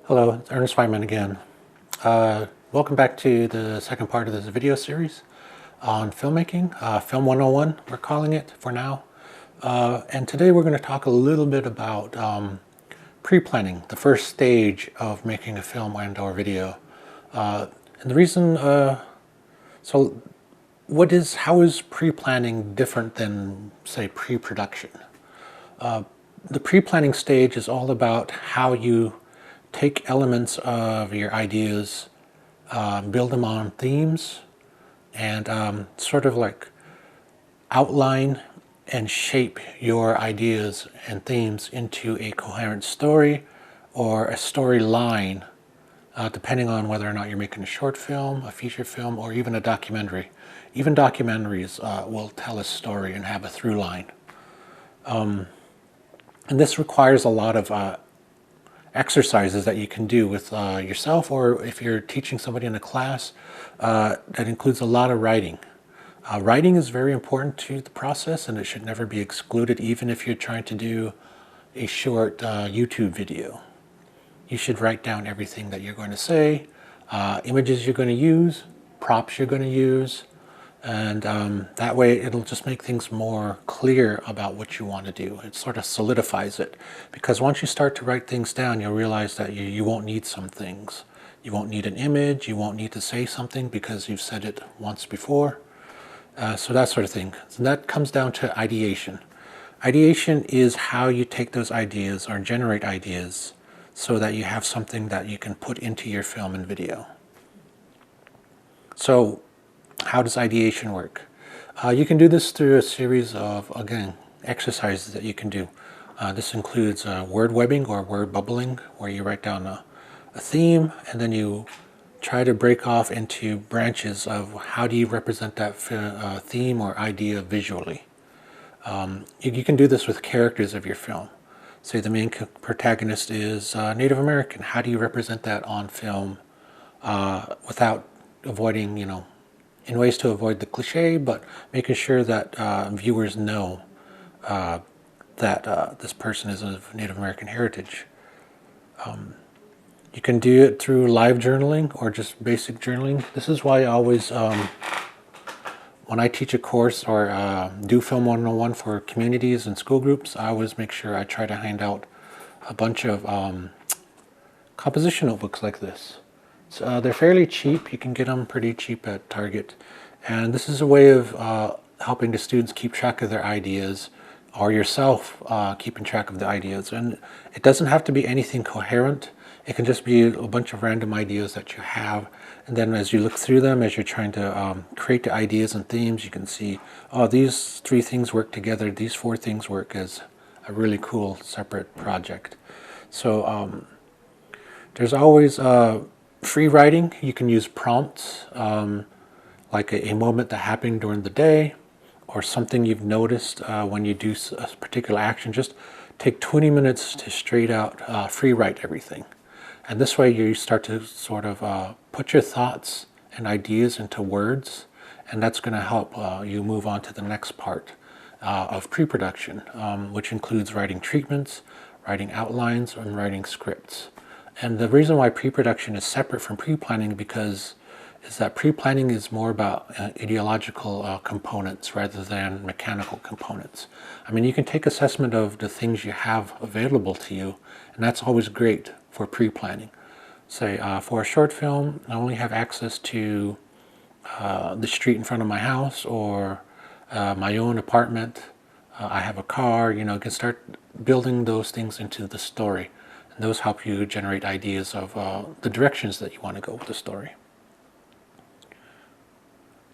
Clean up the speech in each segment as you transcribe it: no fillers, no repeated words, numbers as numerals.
Hello, it's Ernest Whiteman again. Welcome back to the second part of this video series on filmmaking, Film 101 we're calling it for now. And today we're going to talk a little bit about pre-planning, the first stage of making a film and or video. And the reason, how is pre-planning different than, say, pre-production? The pre-planning stage is all about how you take elements of your ideas, build them on themes, and sort of like outline and shape your ideas and themes into a coherent story or a storyline, depending on whether or not you're making a short film, a feature film, or even a documentary. Even documentaries will tell a story and have a through line. And this requires a lot of exercises that you can do with yourself, or if you're teaching somebody in a class, that includes a lot of writing. Writing is very important to the process, and it should never be excluded, even if you're trying to do a short YouTube video. You should write down everything that you're going to say, images you're going to use, props you're going to use, and that way it'll just make things more clear about what you want to do. It sort of solidifies it, because once you start to write things down, you'll realize that you won't need some things. You won't need an image, you won't need to say something because you've said it once before. So that sort of thing. So that comes down to ideation. Ideation is how you take those ideas or generate ideas so that you have something that you can put into your film and video. So how does ideation work? You can do this through a series of, again, exercises that you can do. This includes word webbing or word bubbling, where you write down a theme and then you try to break off into branches of how do you represent that theme or idea visually. You can do this with characters of your film. Say the main protagonist is Native American. How do you represent that on film without avoiding, in ways to avoid the cliche, but making sure that viewers know that this person is of Native American heritage. You can do it through live journaling or just basic journaling. This is why I always, when I teach a course or do Film 101 for communities and school groups, I always make sure I try to hand out a bunch of composition notebooks like this. So, they're fairly cheap. You can get them pretty cheap at Target. And this is a way of helping the students keep track of their ideas, or yourself keeping track of the ideas. And it doesn't have to be anything coherent. It can just be a bunch of random ideas that you have. And then as you look through them, as you're trying to create the ideas and themes, you can see, oh, these 3 things work together. These 4 things work as a really cool separate project. So there's always free writing. You can use prompts, like a moment that happened during the day, or something you've noticed when you do a particular action. Just take 20 minutes to straight out free write everything. And this way you start to sort of put your thoughts and ideas into words, and that's going to help you move on to the next part of pre-production, which includes writing treatments, writing outlines, and writing scripts. And the reason why pre-production is separate from pre-planning is that pre-planning is more about ideological components rather than mechanical components. I mean, you can take assessment of the things you have available to you, and that's always great for pre-planning. Say, for a short film, I only have access to the street in front of my house or my own apartment. I have a car. You can start building those things into the story. And those help you generate ideas of the directions that you want to go with the story.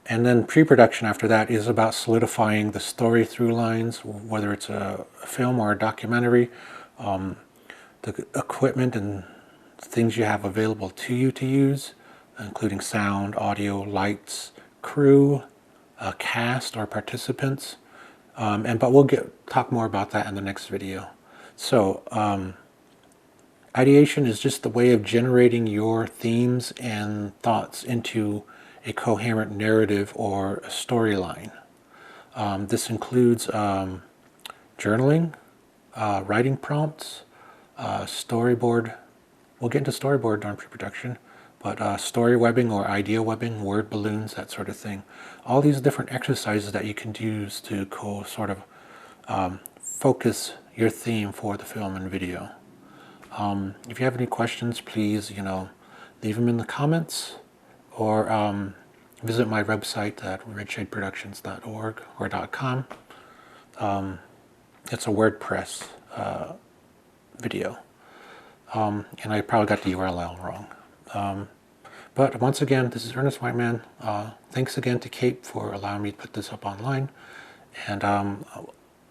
And then pre-production after that is about solidifying the story through lines, whether it's a film or a documentary, the equipment and things you have available to you to use, including sound, audio, lights, crew, cast or participants. But we'll talk more about that in the next video. So ideation is just the way of generating your themes and thoughts into a coherent narrative or a storyline. This includes journaling, writing prompts, storyboard we'll get into storyboard during pre-production, but story webbing or idea webbing, word balloons, that sort of thing. All these different exercises that you can use to sort of focus your theme for the film and video. If you have any questions, please, leave them in the comments, or visit my website at redshadeproductions.org or .com. It's a WordPress video, and I probably got the URL wrong. But once again, this is Ernest Whiteman. Thanks again to Kate for allowing me to put this up online, and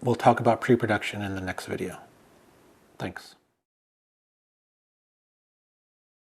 we'll talk about pre-production in the next video. Thanks.